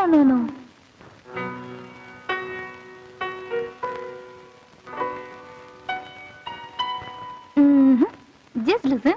No, no. Just listen.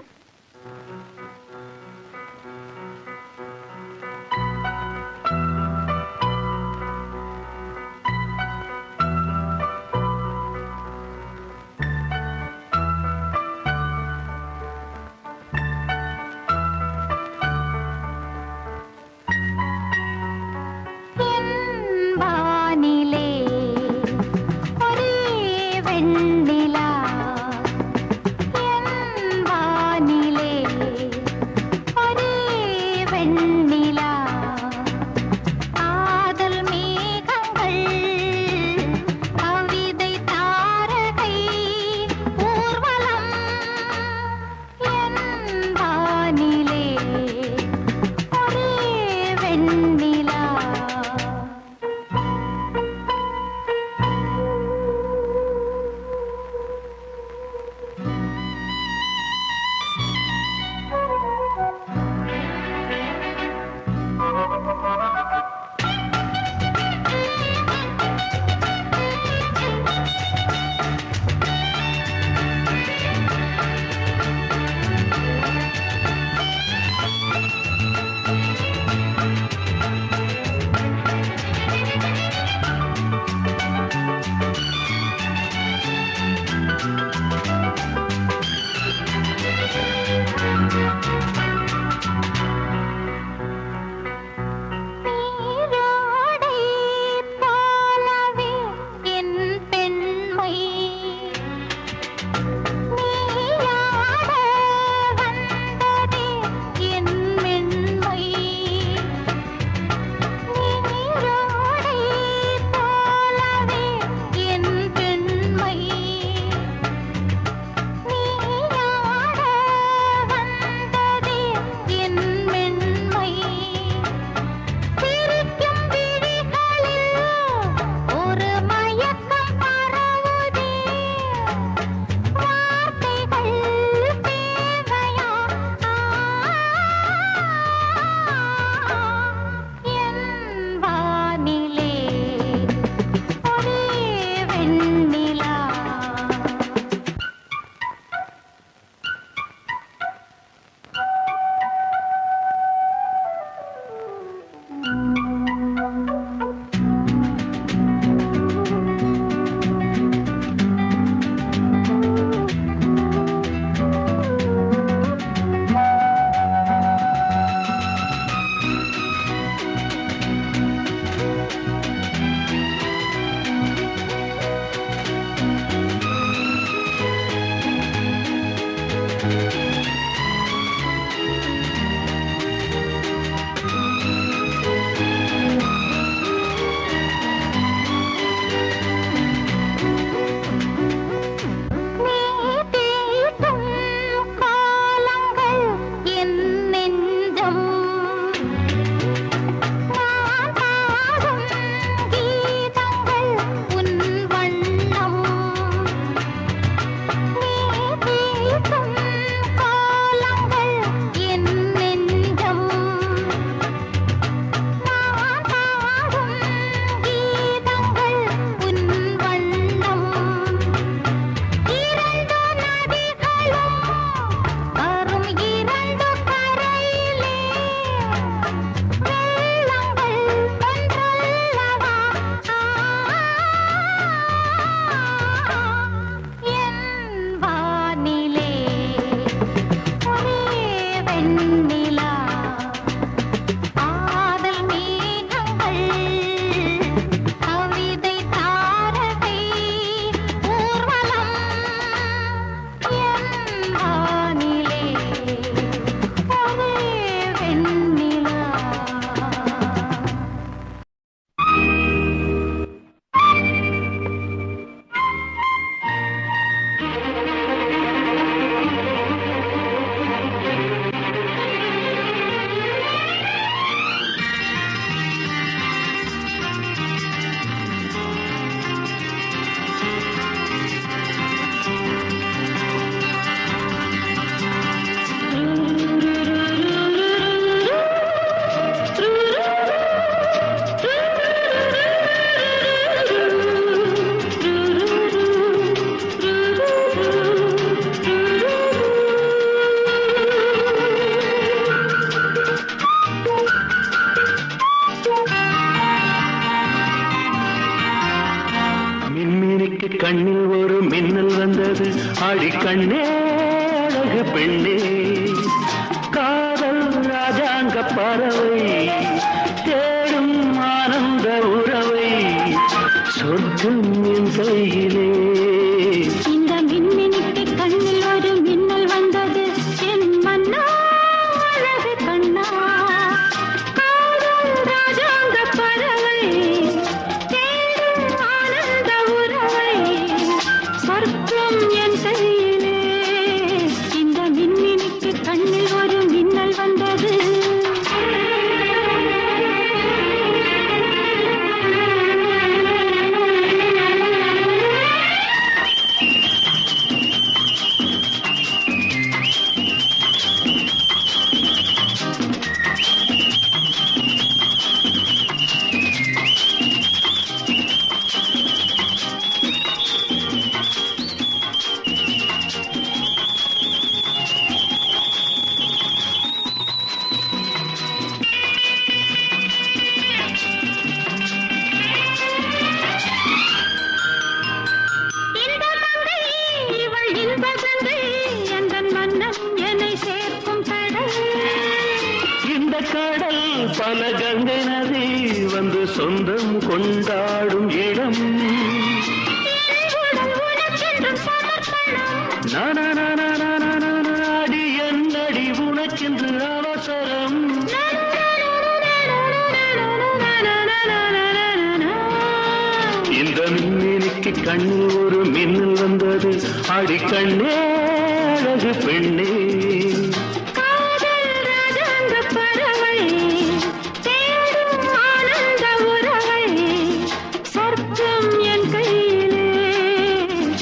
பெண்ணே காதல் ராஜாங்க பறவை தேடும் ஆனந்த உறவை சொர்க்கம் என் கையிலே. இந்த மின்மினிக்கு கண்ணில் ஒரு மின்னல் வந்தது என் மன்னா அழகு கண்ணா. காதல் ராஜாங்க பறவை தேடும் ஆனந்த உறவை சொர்க்கம் என் கையிலே. இந்த மின்மினிக்கு கண்ணில் ஒரு மின்னல் வந்தது. பல கங்கை நதி வந்து சொந்தம் கொண்டாடும் இடம். நாடி என்னடி உனக்கென்று அவசரம். இந்த மின்னினிக்கு கண்ணில் ஒரு மின்னல் வந்தது. அடி கண்ணே அழகு பெண்ணே.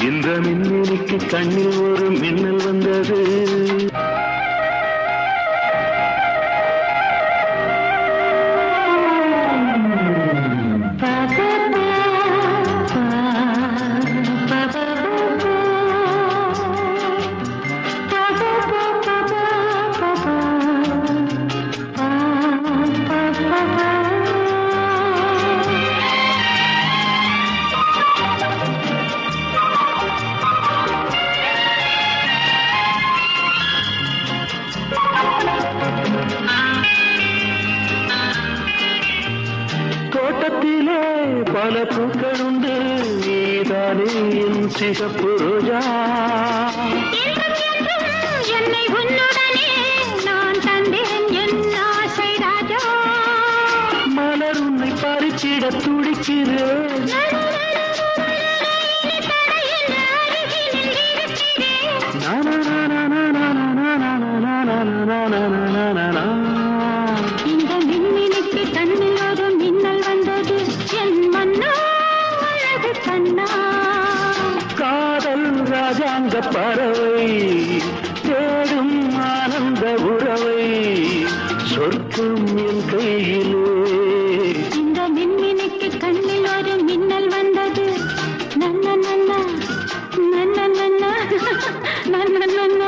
இந்த மின்னினிக்கு கண்ணில் ஒரு மின்னல் வந்தது. தோட்டத்திலே பல பூக்கள் உண்டு. நீதானே என் சிகப்பு ரோஜா. என்னை உன்னுடனே நான் தந்தேன் என் ஆசை ராஜா. மலர் உன்னை பறிச்சிட துடிக்கிறேன். இந்த மின்மினிக்கு கண்ணில் ஒரு மின்னல் வந்தது என் மன்னா அழகு கண்ணா. காதல் ராஜாங்க பறவை தேடும் ஆனந்த உறவை சொர்க்கம் என் கையிலே. இந்த மின்மினிக்கு கண்ணில் ஒரு மின்னல் வந்தது. நன்ன நன்ன நன்ன நன்ன நன்ன நன்ன.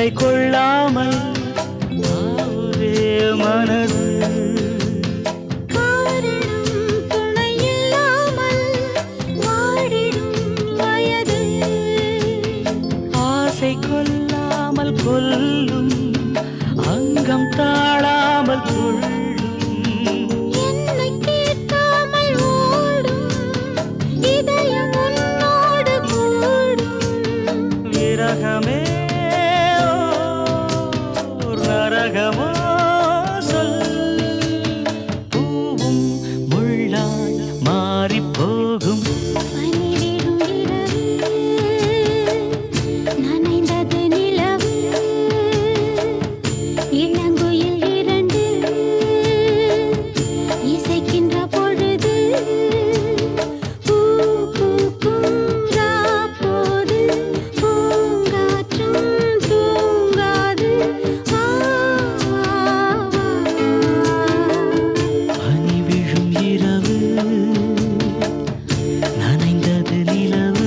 என்னை கொள்ளாமல் ஆவுதே மனது. காரணம் துணையில்லாமல் வாடிடும் வயது. ஆசை கொல்லாமல் கொல்லும் அங்கம் தாழாமல் துள்ளும். என்னை கேட்காமல் ஓடும் இதயம் உன்னோடு கூடும். விரகமே ஓர் நரகமோ சொல். பூவும் முள்ளாய் மாறிப் போகும். பனிவிடும் இரவு நனைந்தது நிலவு. இளங்குயில் இரண்டு இசைக்கின்ற பொழுது. பூ பூக்கும் ராப்போது பூங்காற்றும் தூங்காது. வா, வா, வா. பனி விழும் இரவு நனைந்தது நிலவு.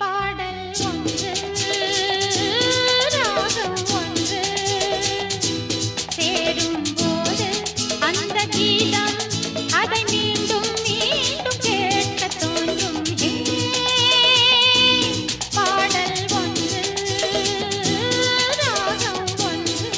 பாடல் ஒன்று ராகம் ஒன்று சேரும்போது அந்த கீதம் அதை மீண்டும் மீண்டும் கேட்க தோன்றும். பாடல் ஒன்று ராகம் ஒன்று.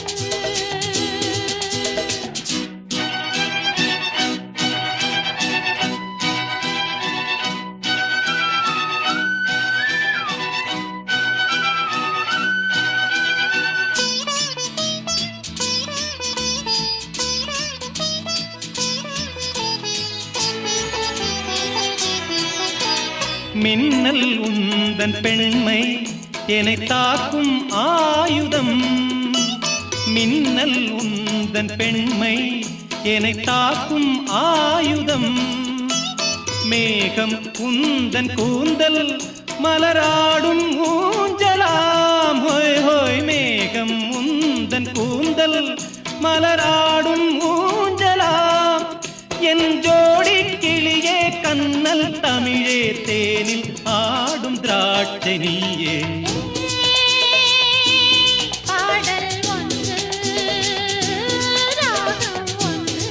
மின்னல் உந்தன் பெண்மை என்னை தாக்கும் ஆயுதம். மின்னல் உந்தன் பெண்மை என்னை தாக்கும் ஆயுதம். மேகம் உந்தன் கூந்தல் மலராடும் ஊஞ்சலாம். ஹோய் ஹோய் மேகம் உந்தன் கூந்தல் மலராடும் ஊஞ்சலாம். என் ஜோடி கிளியே கண்ணல் தமிழே தேனில் ஆடும் திராட்சை நீயே. பாடல் ஒன்று ராகம் ஒன்று.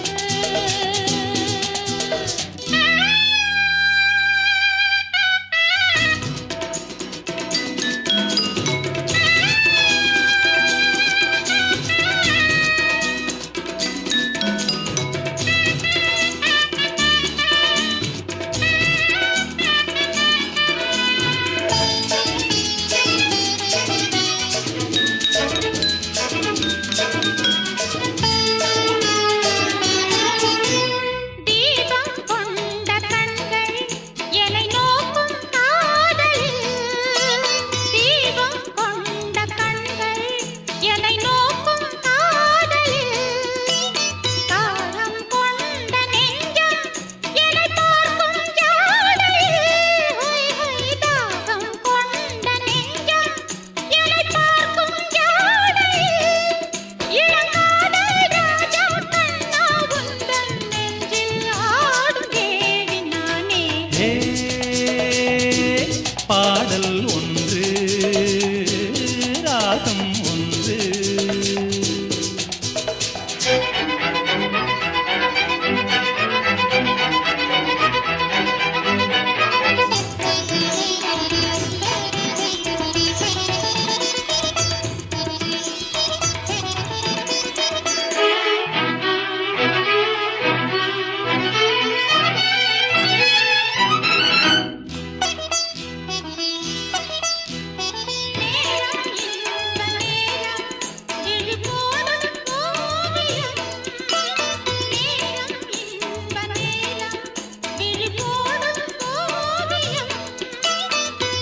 தீபம் கொண்ட கண்கள் என்னை நோக்கும் காதலில். தீபம் கொண்ட கண்கள் என்னை நோக்கும் காதலில். தாகம் கொண்ட நெஞ்சம் என்னை பார்க்கும் ஜாடையில். ஹொய் ஹொய் தாகம் கொண்ட நெஞ்சம் என்னை பார்க்கும் ஜாடையில். இளங்காதல் ராஜா கண்ணா உந்தன் நெஞ்சில் ஆடும் தேவி நானே. ஏ, பாடல் ஒன்று ராகம் ஒன்று.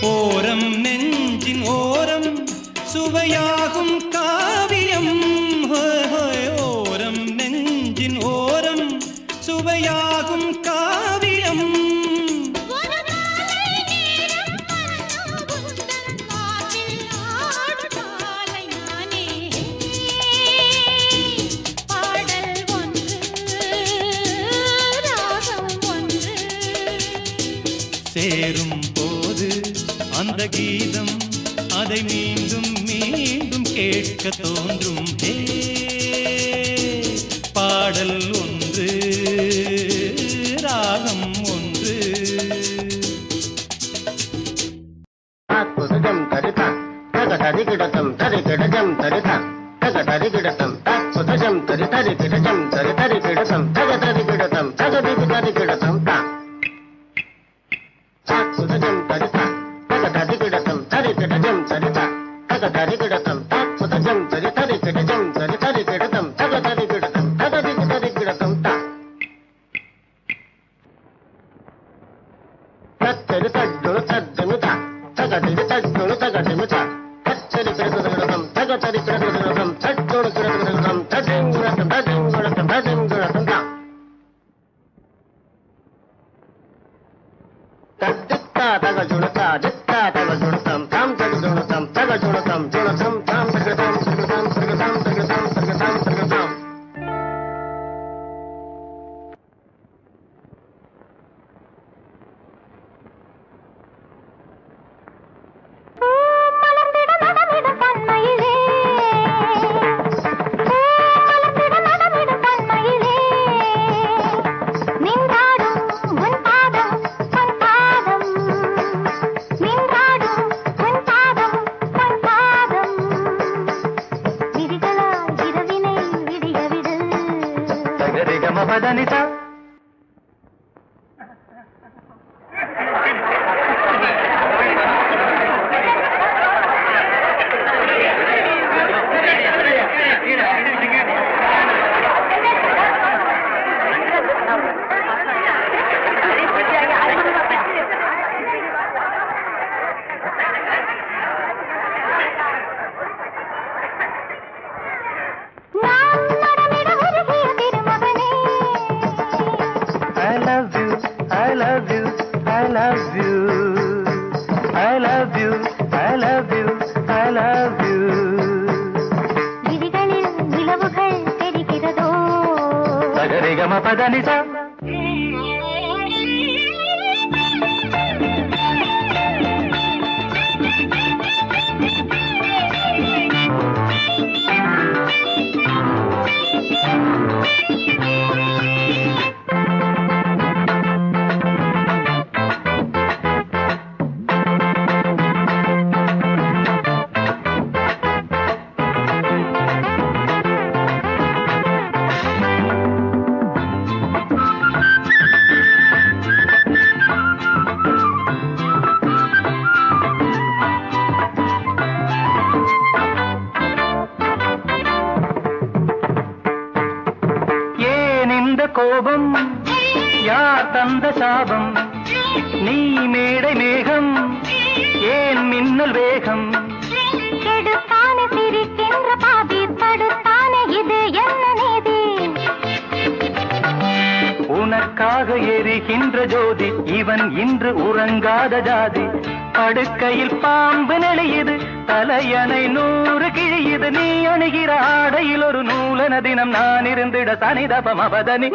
ஓரம் நெஞ்சின் ஓரம் சுவையாகும் காவியம். ஓரம் நெஞ்சின் ஓரம் சுவையாகும் காவியம். சேரும் போது அந்த கீதம் அதை மீண்டும் மீண்டும் கேட்க தோன்றும். பாடல் ஒன்று ராகம் ஒன்று. குதஜம் தரிதா தக தரி கிடத்தம் தரி கிடஜம் தரிதா தக தரி கிடத்தம் குதஜம் தரி தரி கிடஜம் தரி தரி கிடத்தம் தக தரி கிடத்தம் தக தரி தரி கிடத்தம் தா குதஜம் தரிதா தக தரி கிடத்தம் தரி கிடஜம் தரிதா தக தரி கிடத்தம் குதஜம் தரி தரி கிடஜம் தரி தரி கிடத்தம் தக தரி கிடத்தம் தக தரி தரி கிடத்தம் தா தரி தஜ்ஜுனு தஜ்ஜுனுதா தக தரி தஜ்ஜுனு தக திமுதா தரி கிடத்தம் தக தரி கிடத்தம் தஜ்ஜுனு கிடத்தம் தஜிங்குடத்தம் தஜிங்குடத்தம் தஜிங்குடத்தம் தா தத்தித்தா தக ஜுனதா ஜித்தா தக ஜுனதம் தாம் தக ஜுனதம் தக ஜுனதம் ஜுனதம் தாம் தகதம் தகதம் தகதம் தகதம் தகதம் தகதம். கோபம் யார் தந்த சாபம் நீ மேடை மேகம் ஏன் மின்னல் வேகம் கெடுத்தான சிரிக்கின்ற பாதி தடுத்தான இது என்ன நீதி உனக்காக எரிகின்ற ஜோதி இவன் இன்று உறங்காத ஜாதி படுக்கையில் பாம்பு நெளியுது தலையணை 100 கிழியுது நீ அணுகிற ஆடையில் ஒரு நூலன தினம் நான் இருந்திட சனிதபம் அவதனி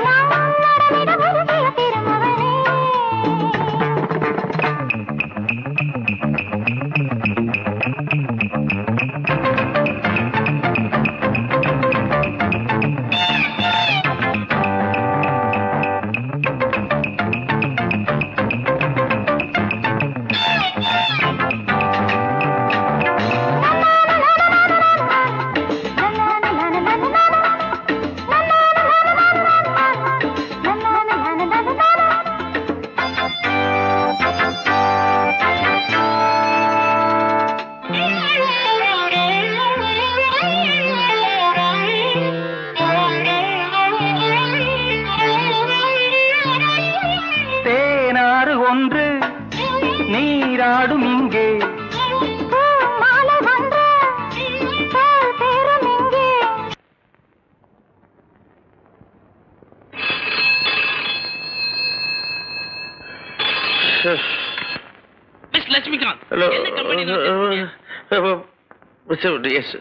நீராடும் இங்கே மாலை வந்த பேரும் இங்கே. மிஸ் லட்சுமிகாந்த். ஹலோ என்ன கம்பெனி? எஸ்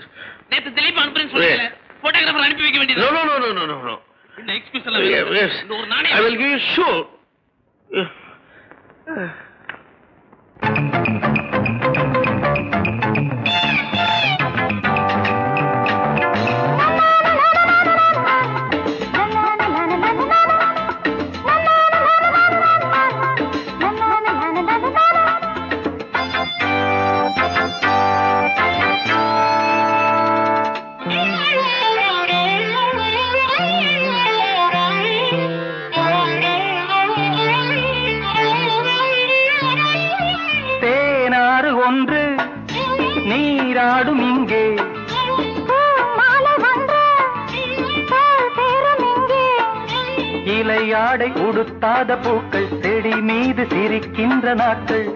நேத்து திலீப் அனுப்புறேன்னு சொன்னீங்களே, போட்டோகிராஃபர் அனுப்பி வைக்க வேண்டியது. No no no no no no இந்த எக்ஸ்கியூஸ் எல்லாம் வேணும். Yes. இந்த ஒரு நாணயம். I will give you sure. தேனாறு ஒன்று நீராடும் இங்கே மாலை வந்த பேரும் இங்கே. இலையாடை உடுத்தாத பூக்கள் செடி மீது சிரிக்கின்ற நாட்கள்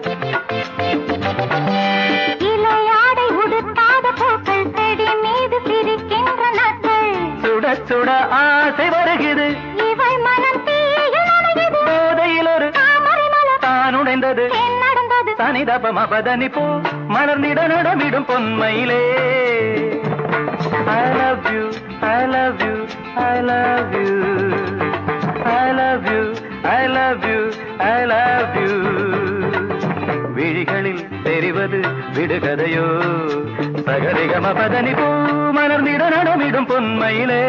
இலையாடை உடுத்தாத பூக்கள் செடி மீது சிரிக்கின்ற நாட்கள். சுட சுட ஆசை வருகிறது இவை மனம் தீயில் நனையுது. போதையில் ஒரு தாமரை மலர் தான் உடைந்தது என்ன நடந்தது? சனிதப மபதனி பூ மலர்ந்திட நடமிடும் பொன்மையிலே I love you, I love you, I love you, I love you, I love you, I love you. விழிகளில் தெரிவது விடுகதையோ சகரிகம பதனி பூ மலர்ந்திட நடமிடும் பொன்மையிலே.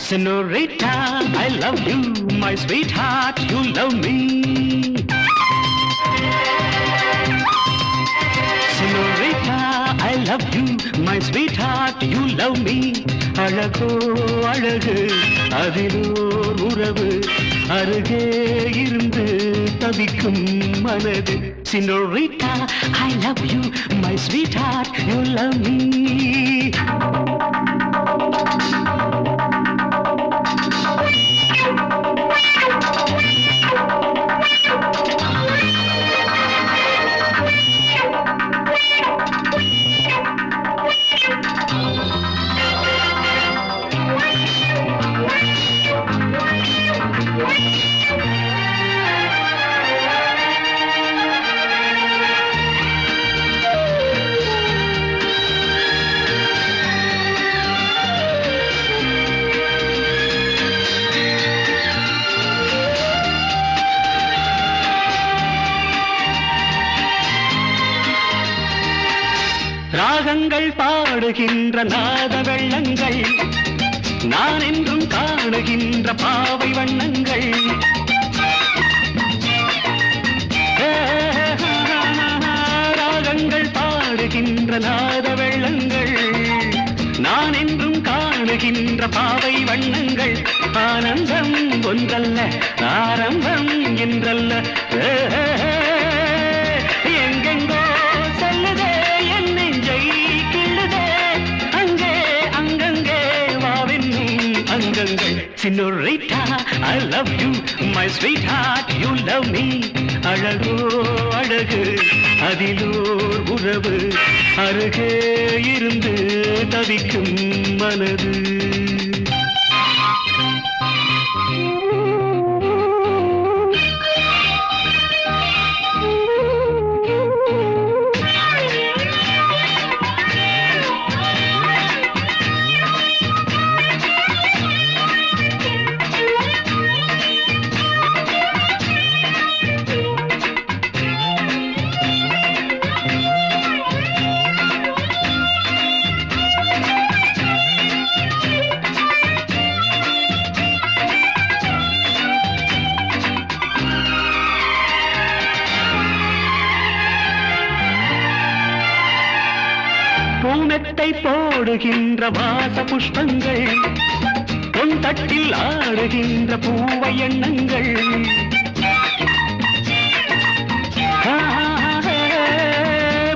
Senorita, I love you, my sweetheart, you love me. Senorita, I love you, my sweetheart, you love me. அழகோ அழகு அதிலோர் உறவு அருகே இருந்து தவிக்கும் மனது. Senorita, I love you, my sweetheart, you love me. ராகங்கள் பாடுகின்ற நாத வெள்ளங்கள் நான் என்றும் காணுகின்ற பாவை வண்ணங்கள். ராகங்கள் பாடுகின்ற நாத வெள்ளங்கள் நான் என்றும் காணுகின்ற பாவை வண்ணங்கள். ஆனந்தம் ஒன்றல்ல ஆரம்பம் என்றல்ல எங்கெங்கோ செல்லுதே என் நெஞ்சை கிள்ளுதே அங்கே அங்கங்கே வாவென்னும் அங்கங்கள். Senorita, I love you, my sweetheart, you love me. அழகோ அழகு அதிலோர் உறவு அருகே இருந்து தவிக்கும் மனது. பூமெத்தை போடுகின்ற வாச புஷ்பங்கள் பொன் தட்டில் ஆடுகின்ற பூவை எண்ணங்கள்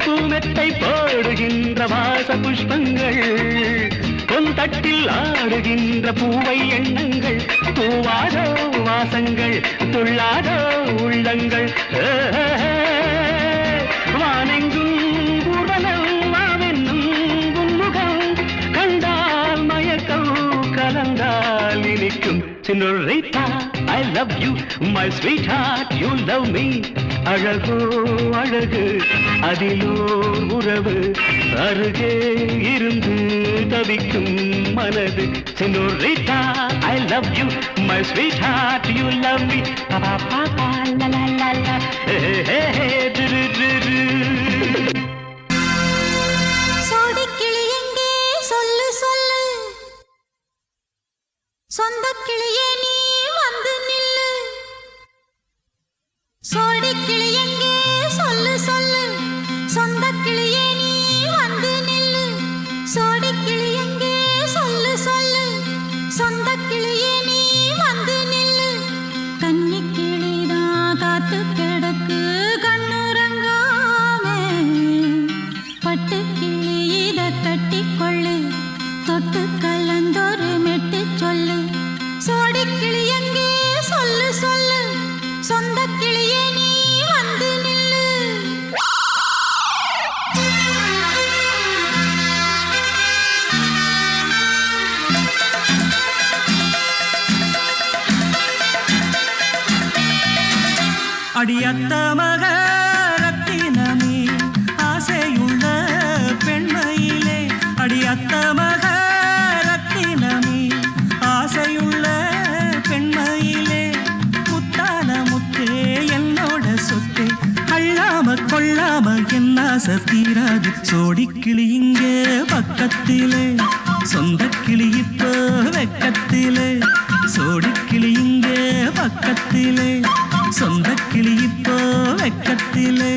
பூமெத்தை போடுகின்ற வாச புஷ்பங்கள் பொன் தட்டில் ஆடுகின்ற பூவை எண்ணங்கள் பூவாதோ வாசங்கள் துள்ளாதோ உள்ளங்கள் வானெங்கும் ஊர்வலம் மாவென்னும் உன்முகம் கண்டால் மயக்கம் கலந்தால் இனிக்கும் Senorita, I love you, my sweetheart, you love me. அழகோ அழகு அதிலோர் உறவு அருகே இருந்து தவிக்கும் மனது Senorita, I love you, my sweetheart, you love me. Pa pa pa pa la la la la. Hey hey hey du du du du. சோடிக்கிளி எங்கே சொல்லு சொல்லு சொந்தக் கிளியே நீ வந்து நில்லு சோடிக்கிளி எங்கே சொல்லு சொல்லு சொந்தக் கிளியே நீ வந்து நில்லு சோடிக்கிளி எங்கே சொல்லு சொல்லு சொந்தக் கிளியே நீ வந்து நில்லு கன்னிக் கிளிதான் காத்து கிடக்கு கண்ணுறங்காமே பட்டுக் கிளி இத கட்டிக்கொள்ளு தொட்டு கலந்தொரு மெட்டு சொல்லு சோடிக்கிளி எங்கே சொல்லு சொல்லு சொந்தக் கிளியே நீ வந்து நில்லு அடியத்த மக ரத்தினமே ஆசையுள்ள பெண்மையிலே அடியத்த மக ரத்தினமே ஆசையுள்ள பெண்மையிலே முத்தான முத்தே என்னோட சொத்து அள்ளாம கொள்ளாம என்ன தீராது சோடிக்கிளி இங்கே பக்கத்திலே சொந்தக்கிளி இப்போ வெக்கத்திலே சோடிக்கிளி இங்கே பக்கத்திலே சொந்தக்கிளி இப்போ வெக்கத்திலே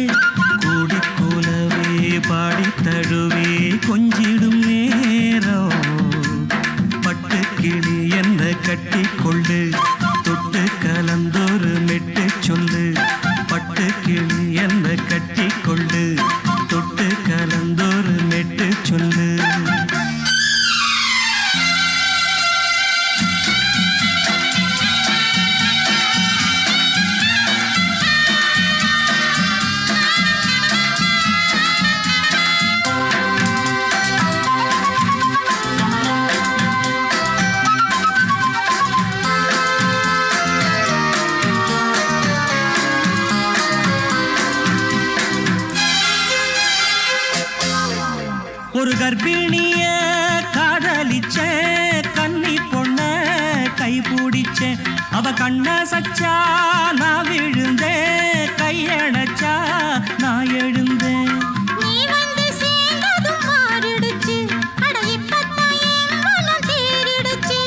கூடிக்கூலவே பாடி தழுவே கொஞ்சிடும் நேரம் பட்டுக்கிளி என்ன கட்டிக்கொள்ளு தொட்டு கலந்தொரு மெட்டு சொல்லு பட்டுக்கிளி என்ன கட்டிக்கொள்ளு தொட்டு கலந்தொரு மெட்டு சொல்லு ஒரு கர்ப்பிணிய காதலிச்ச கன்னி பொண்ண கை பிடிச்ச அவ கண்ண சச்சா நான் விழுந்தேன் கையணைச்சா நான் எழுந்தேன் நீ வந்து சேர்ந்ததும் மாறிடுச்சு அட இப்பத்தான் என் மனம் தேறிடுச்சு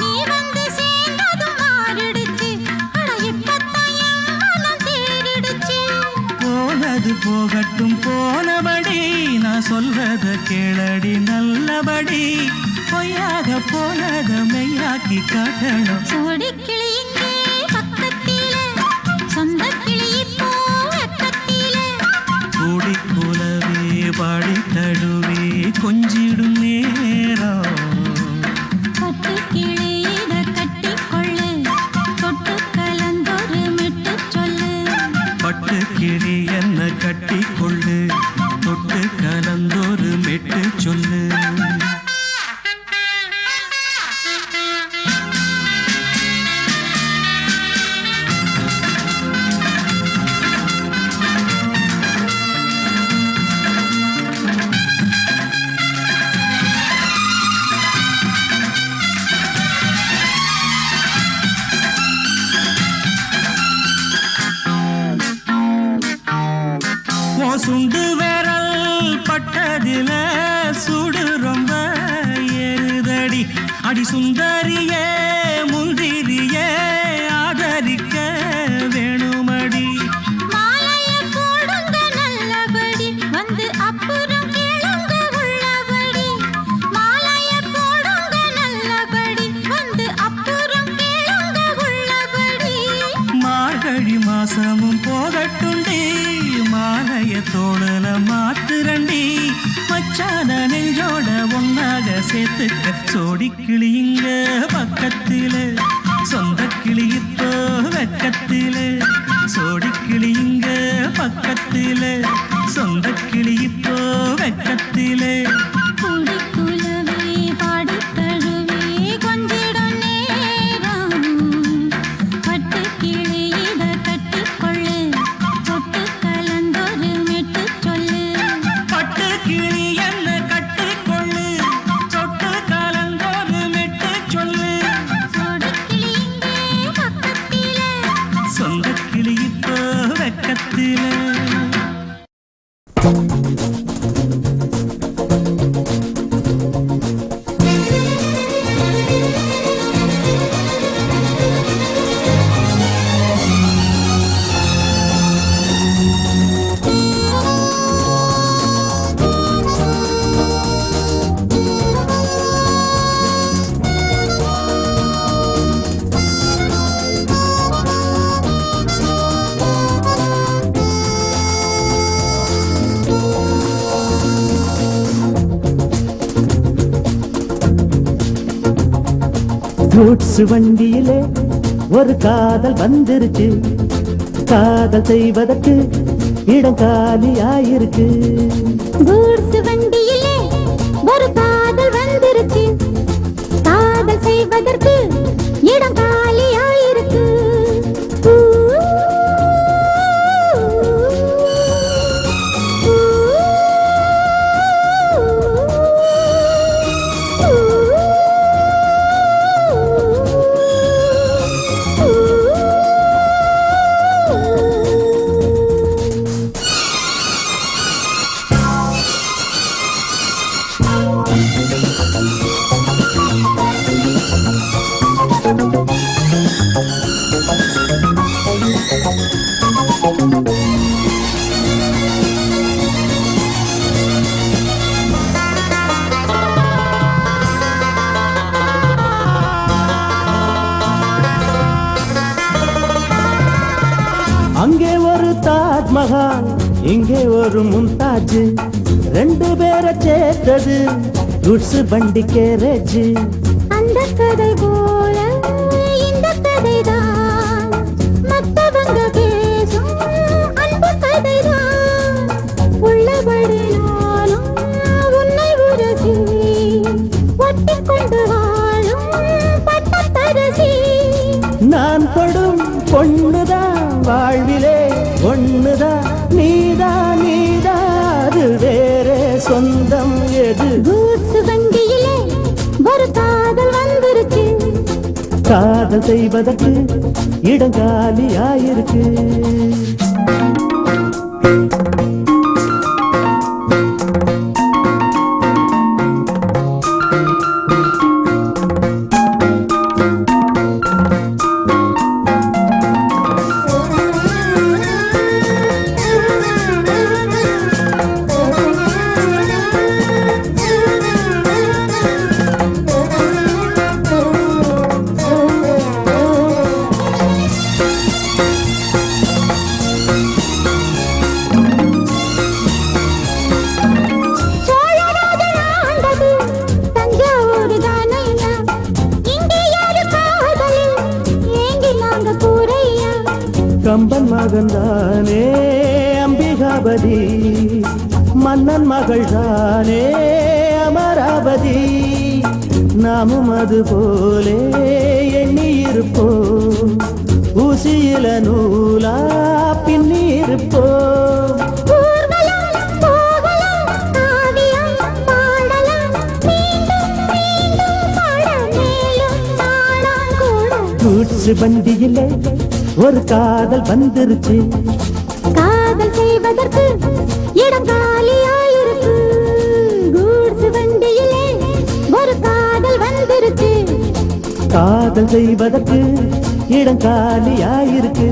நீ வந்து சேர்ந்ததும் மாறிடுச்சு அட இப்பத்தான் என் மனம் தேறிடுச்சு போனது போகட்டும் போனபடி நான் சொல்றத கேளடி நல்லபடி பொய்யாக போனத மெய்யாக்கி காட்டணும் சோடிக்கிளி இங்கே பக்கத்திலே சொந்தக் கிளி இப்போ வெக்கத்திலே கூடிக்கூலவே பாடி தழுவே கொஞ்சிடும் நேரம் பட்டுக் கிளி இத கட்டிக்கொள்ளு தொட்டு கலந்தொரு மெட்டு சொல்லு பட்டுக்கிளி என்ன கட்டிக்கொள்ளு தொட்டு கலந்தொரு மெட்டு சொல்லு சுண்டு விரல் பட்டதில சுடு ரொம்ப ஏறுதடி அடி சுந்தரியே முந்திரியே ஆதரிக்க வேணுமடி மாலைய போடுங்க நல்லபடி வந்து அப்புறம் கேளுங்க உள்ளபடி மார்கழி மாசமும் போகட்டுண்டி மாலைய தோழல மாத்துரண்டி மச்சான நெஞ்சோட ஒன்னாக சேர்த்துக்க சோடி கிளியுங்க பக்கத்தில சொந்த கிளி இப்போ வெக்கத்தில சோடி கிளியுங்க பக்கத்தில சொந்த கிளி இப்போ வெக்கத்தில குடிக்குலவே பாடித்தழுவே கொஞ்சிடும் நேரம் பட்டு கிளி இத கட்டிக்கொள்ளு தொட்டு கலந்தொரு மெட்டு சொல்லு பட்டு கிளி என்ன கட்டிக்கொள்ளு சொட்டு கலந்தோடு மெட்டு சொல்லு சோடி கிளி இங்கே பக்கத்தில சொந்த கிளி இப்போ வெக்கத்தில கூட்ஸ் வண்டியிலே ஒரு காதல் வந்துருச்சு காதல் செய்வதற்கு இடம் காலியாயிருக்கு கூட்ஸ் வண்டியிலே ஒரு காதல் வந்துருச்சு காதல் செய்வதற்கு இடம் காலியாயிருக்கு அங்கே ஒரு தாஜ்மஹால் இங்கே ஒரு மும்தாஜ் ரெண்டு பேரை சேர்த்தது கூட்ஸ் வண்டி கேரேஜ் அந்த கதை போல இந்த கதைதான் மத்தவங்க பேசும் அன்பு கதைதான் உள்ளபடி நானும் உன்னை உரசி ஒட்டிக்கொண்டு வாழும் பட்டத்தரசி நான் தொடும் பொண்ணுதான் வாழ்விலே ஒண்ணுதான் நீதான் அது வேறே சொந்தம் எது கூட்ஸ் வண்டியிலே ஒரு காதல் வந்துருச்சு காதல் செய்வதற்கு இடம் காலியாயிருக்கு சோழராஜன் ஆண்டது தஞ்சாவூர் தானையா இங்கே யாரு காதலில் ஏங்கி நாங்க கூரையா கம்பன் மகன்தானே அம்பிகாபதி மன்னன் மகள் தானே அமராவதி நாமும் அது போலே எண்ணி இருப்போம் ஊசியில நூலா பின்னி இருப்போம் ஊர்வலம் போகலாம் காவியம் பாடலாம் மீண்டும் மீண்டும் பாட மேலும் நாளாம் கூட கூட்ஸ் வண்டியிலே ஒரு காதல் வந்துருச்சு காதல் செய்வதற்கு இடம் காலியாயிருக்கு கூட்ஸ் வண்டியிலே ஒரு காதல் வந்துருச்சு காதல் செய்வதற்கு இடம் காலியாயிருக்கு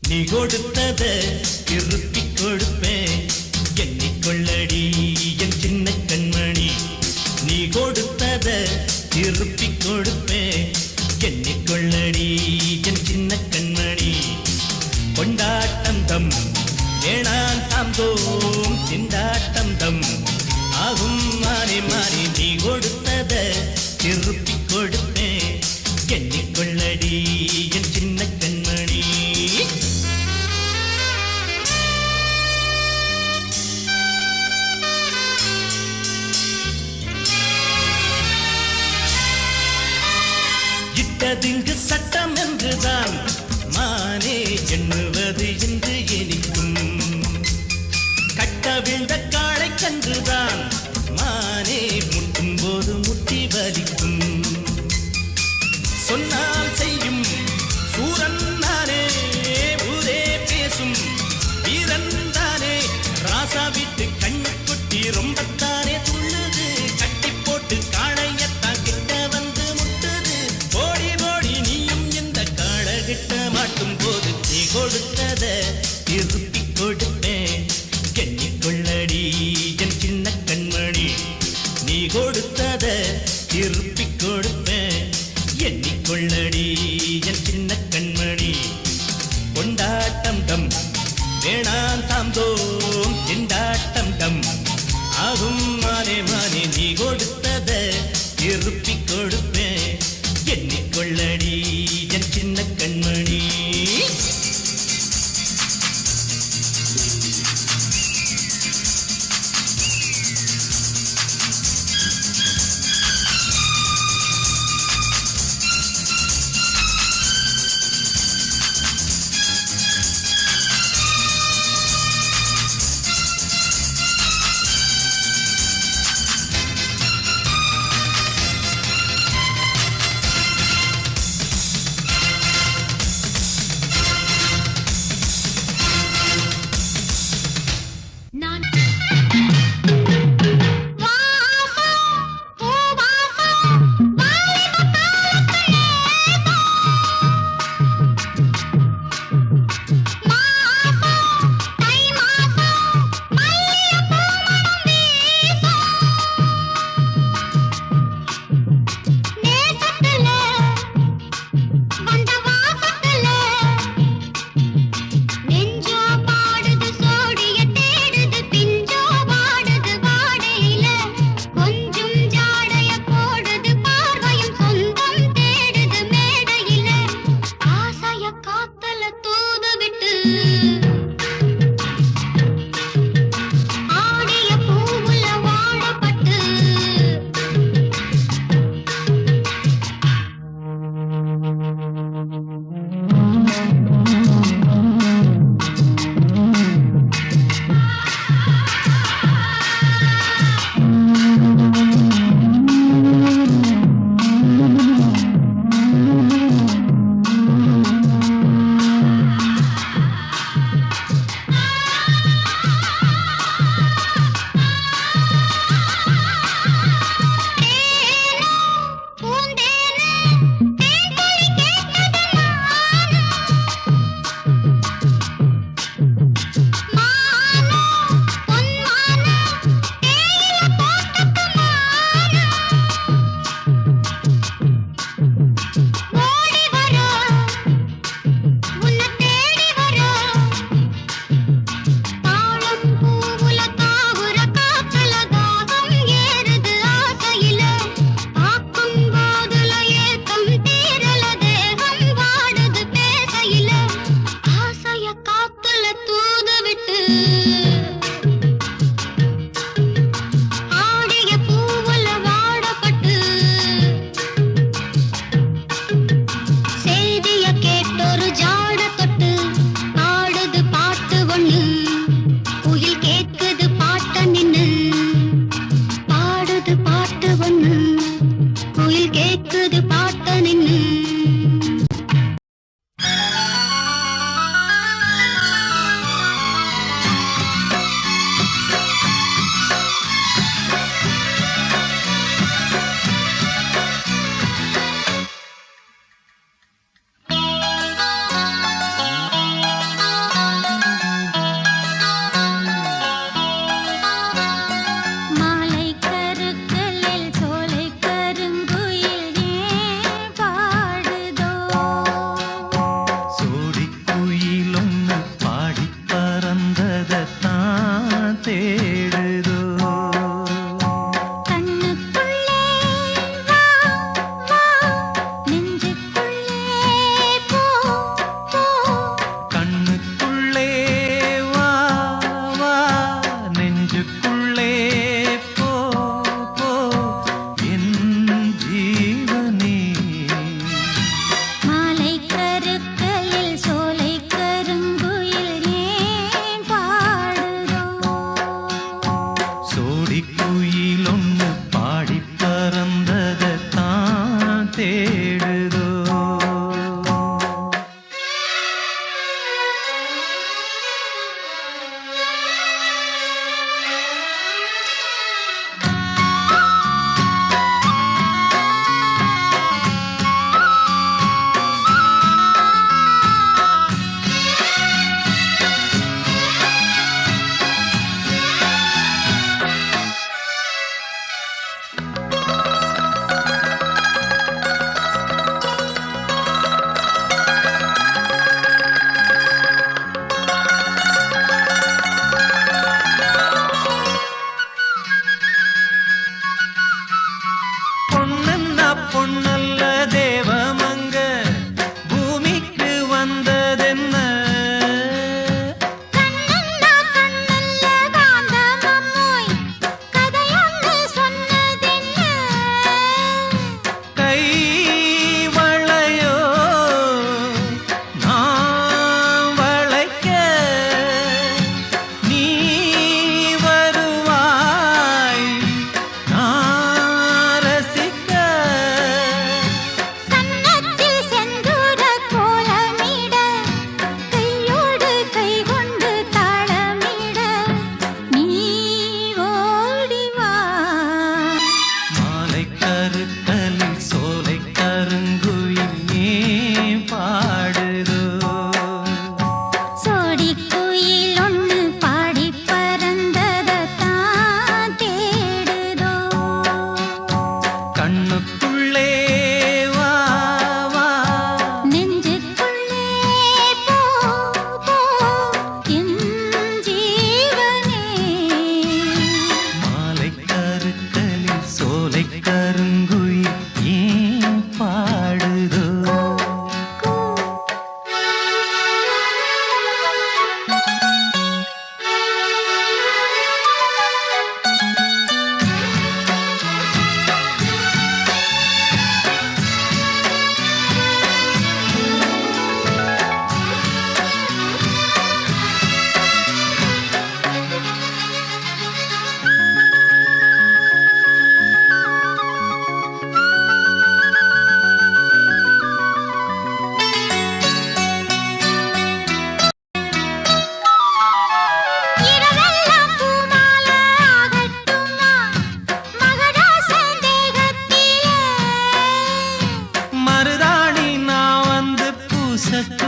நீ கொடுத்தத திருப்பிக் கொடுப்பேன் எண்ணிக்கொள்ளடி என் சின்ன கண்மணி. நீ கொடுத்தத திருப்பிக் கொடுப்பேன் எண்ணிக்கொள்ளடி என் சின்ன கண்மணி. கொண்டாட்டம் தம் வேணாம் தாம் தோம் திண்டாட்டம் தம் ஆகும் மாறி மாறி. நீ கொடுத்தத திருப்பிக் கொடுப்பேன் எண்ணிக்கொள்ளடி என் சின்ன கண்மணி. இட்டதிங்கு சட்டம் என்றுதான் மானே எண்ணுவது என்று எனிக்கும். கட்ட விழுந்த காளை கன்றுதான் மானே முட்டும் போது முட்டி வலிக்கும். சொன்னால் செய்யும் சூரன் தானே ஊரே பேசும் வீரன் தானே. ராசா விட்டு கண்ணு கொட்டி ரொம்பத்தானே துள்ளுது. கட்டி போட்டு காளையத்தான் கிட்ட வந்து முட்டுது. ஓடி ஓடி நீயும் இந்த காளகிட்ட மாட்டும் போது நீ கொடுத்தத திருப்பிக் கொடுப்பேன் எண்ணிக்கொள்ளடி என் சின்ன கண்மணி. நீ கொடுத்தத திருப்பிக் கொடுப்பேன் எண்ணிக்கொள்ளடி என் சின்ன கண்மணி.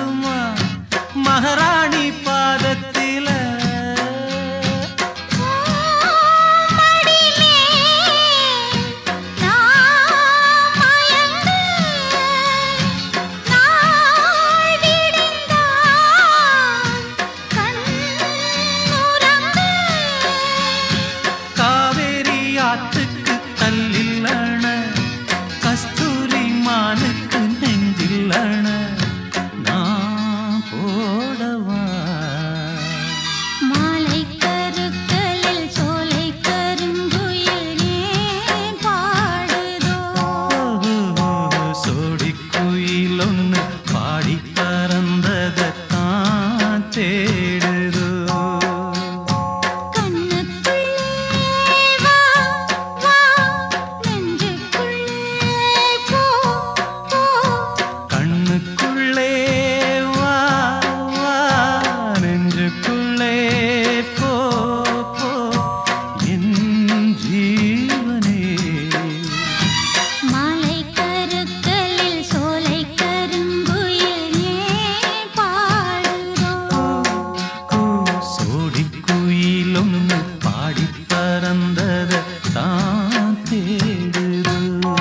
பாடட்டுமா மகாராணி பாதத்தில காவேரி ஆத்துக்கு தல்லில்லண கஸ்தூரி மானுக்கு நெஞ்சில்லண நான் போடவா மாலை கருக்கலில் சோலை கருங்குயில் ஏன் பாடுதோ சோடி குயில் ஒன்று பாடி பறந்ததான் தேடுதோ கண்ணுக்குள்ளே வா வா நெஞ்சுக்குள்ளே போ போ கண்ணுக்குள்ளே வா வா நெஞ்சுக்குள்ளே போ போ என் ஜீவனே மாலை கருக்கலில் சோலை கருங்குயில் ஏன் பாடுதோ சோடி குயில் ஒன்று பாடி பறந்தத தான் தேடுதோ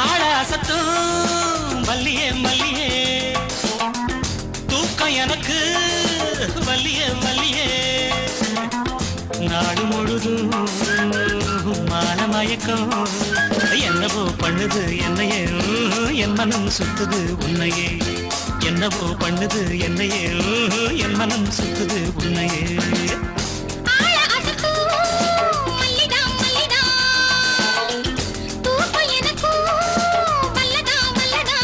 ஆளாசத்தும் மல்லியே மல்லியே தூக்கம் எனக்கு மல்லியே மல்லியே நாடு முழுதும் மானமயக்கம் என்னவோ பண்ணுது என்னையே என் மனம் சுத்துது உன்னையே என்னவோ பண்ணுது என்னையே என் மனம் சுத்துது உன்னையே ஆள அசத்து மல்லிடா மல்லிடா தூக்கம் எனக்கு வல்லடா வல்லடா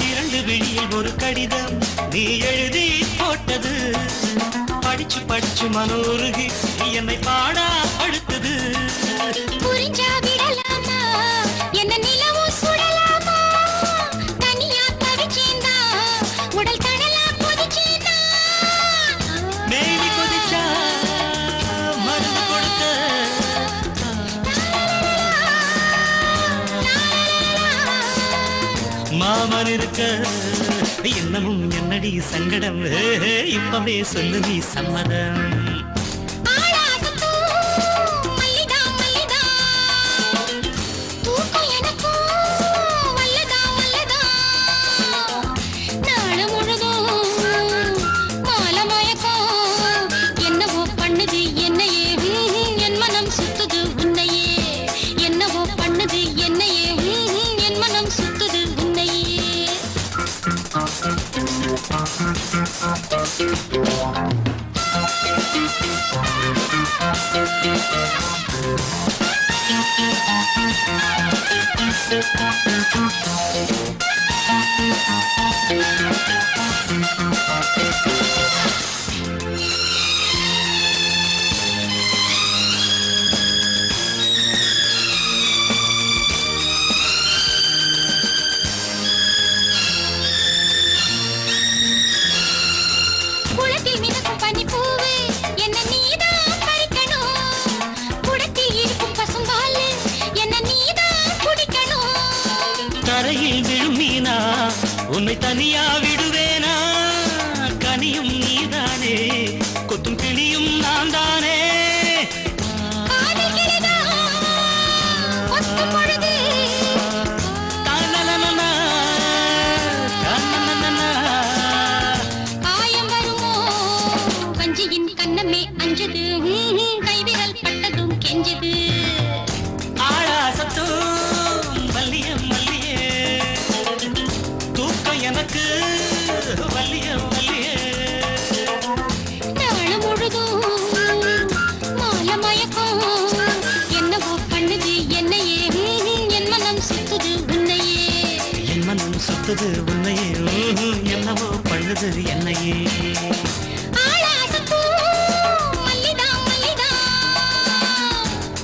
இரண்டு விழியில் ஒரு கடிதம் நீ எழுதி போட்டது படிச்சு படிச்சு மனோருகி என்னை பாடா படுத்தது புரிஞ்சா விடலாமா என்ன நிலவும் சுடலாமா தனியா தவிச்சேந்தா உடல் கடலா கொதிச்சேந்தா மேனி கொதிச்சா மருந்து கொடுத்த மாமன் இருக்க என்னமும் என்னடி சங்கடம் இப்பவே சொல்லு நீ சம்மதம் ஆள அசத்து மல்லிடா மல்லிடா தூக்கம் எனக்கு வல்லடா வல்லடா நாளு முழுதும் மாலை மயக்கம் என்னவோ பண்ணுது என்னையே என் மனம் சுத்துது உன்னையே என்னவோ பண்ணுது என்னையே என் மனம் சுத்துது உன்னையே குளத்தில் மிதக்கும் பனிப்பூவு என்ன நீதான் பறிக்கணும் குடத்தில் இருக்கும் பசும்பால் என்ன நீதான் குடிக்கணும் கரை மனம் சுத்துது உன்னையே என்னவோ பண்ணுது என்னையே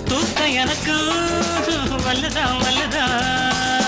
தூக்க எனக்கு வல்லதா வல்லதா